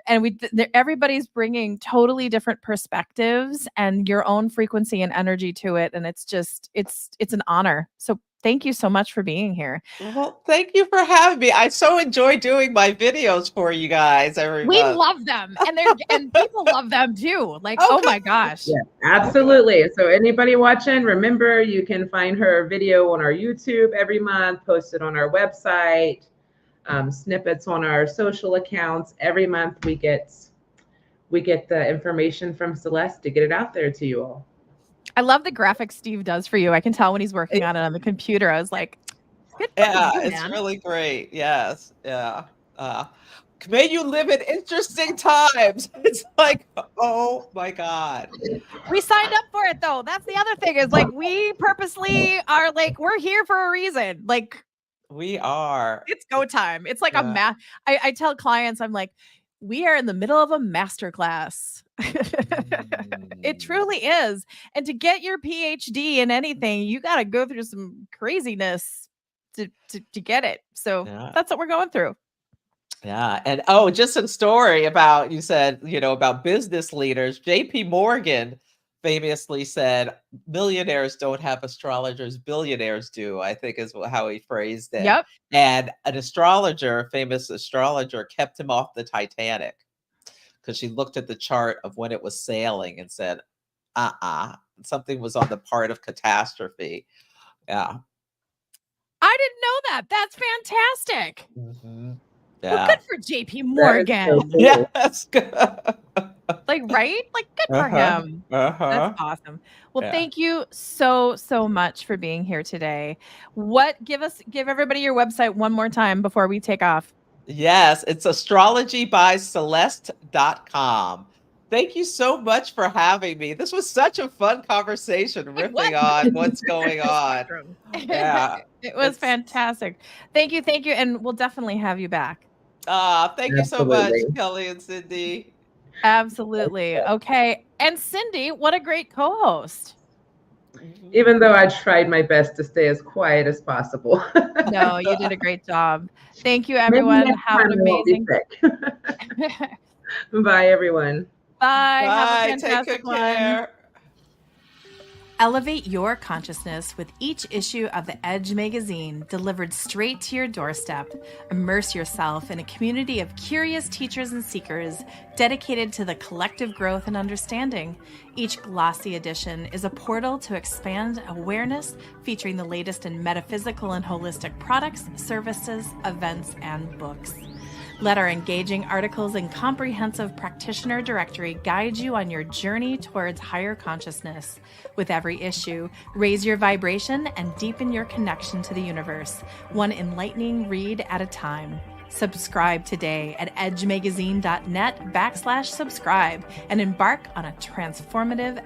and everybody's bringing totally different perspectives and your own frequency and energy to it, and it's an honor. So thank you so much for being here. Well, thank you for having me. I so enjoy doing my videos for you guys every We month. love them, and people love them too. Like, oh my gosh. Yeah, absolutely. So anybody watching, remember you can find her video on our YouTube every month, posted on our website, snippets on our social accounts. Every month we get the information from Celeste to get it out there to you all. I love the graphics Steve does for you. I can tell when he's working on it on the computer. I was like, good. Yeah, you, it's man. really great. Yes. Yeah. May you live in interesting times. It's like, oh my God. We signed up for it though. That's the other thing, is like we purposely are like, we're here for a reason. Like, We are. it's go time. It's like a math. I tell clients, I'm like, we are in the middle of a master class. It truly is. And to get your PhD in anything, you got to go through some craziness to get it. So that's what we're going through. Yeah. And just a story about, you said, about business leaders. JP Morgan famously said, millionaires don't have astrologers, billionaires do, I think is how he phrased it. Yep. And a famous astrologer, kept him off the Titanic because she looked at the chart of when it was sailing and said, something was on the part of catastrophe. Yeah. I didn't know that. That's fantastic. Mhm. Well, Yeah. good for JP That is Morgan. so cool. Yes. Like, right? Like, good for Uh-huh. him. That's Uh-huh. awesome. Well, Yeah. thank you so much for being here today. Give everybody your website one more time before we take off. Yes, it's astrologybyceleste.com. Thank you so much for having me. This was such a fun conversation, It was. riffing on what's going on. Spectrum. Yeah. It was It's fantastic. Thank you, and we'll definitely have you back. thank you so much, Absolutely. Kelly and Cindy. Absolutely. Okay. And Cindy, what a great co-host. Mhm. Even though I tried my best to stay as quiet as possible. No, you did a great job. Thank you, Maybe everyone. next Have an time I won't be amazing. sick. Bye, everyone. Bye. Have a Bye. Take fantastic good one. care. Elevate your consciousness with each issue of the Edge magazine delivered straight to your doorstep. Immerse yourself in a community of curious teachers and seekers dedicated to the collective growth and understanding. Each glossy edition is a portal to expand awareness, featuring the latest in metaphysical and holistic products, services, events, and books. Let our engaging articles and comprehensive practitioner directory guide you on your journey towards higher consciousness. With every issue, raise your vibration and deepen your connection to the universe, one enlightening read at a time. Subscribe today at edgemagazine.net/subscribe and embark on a transformative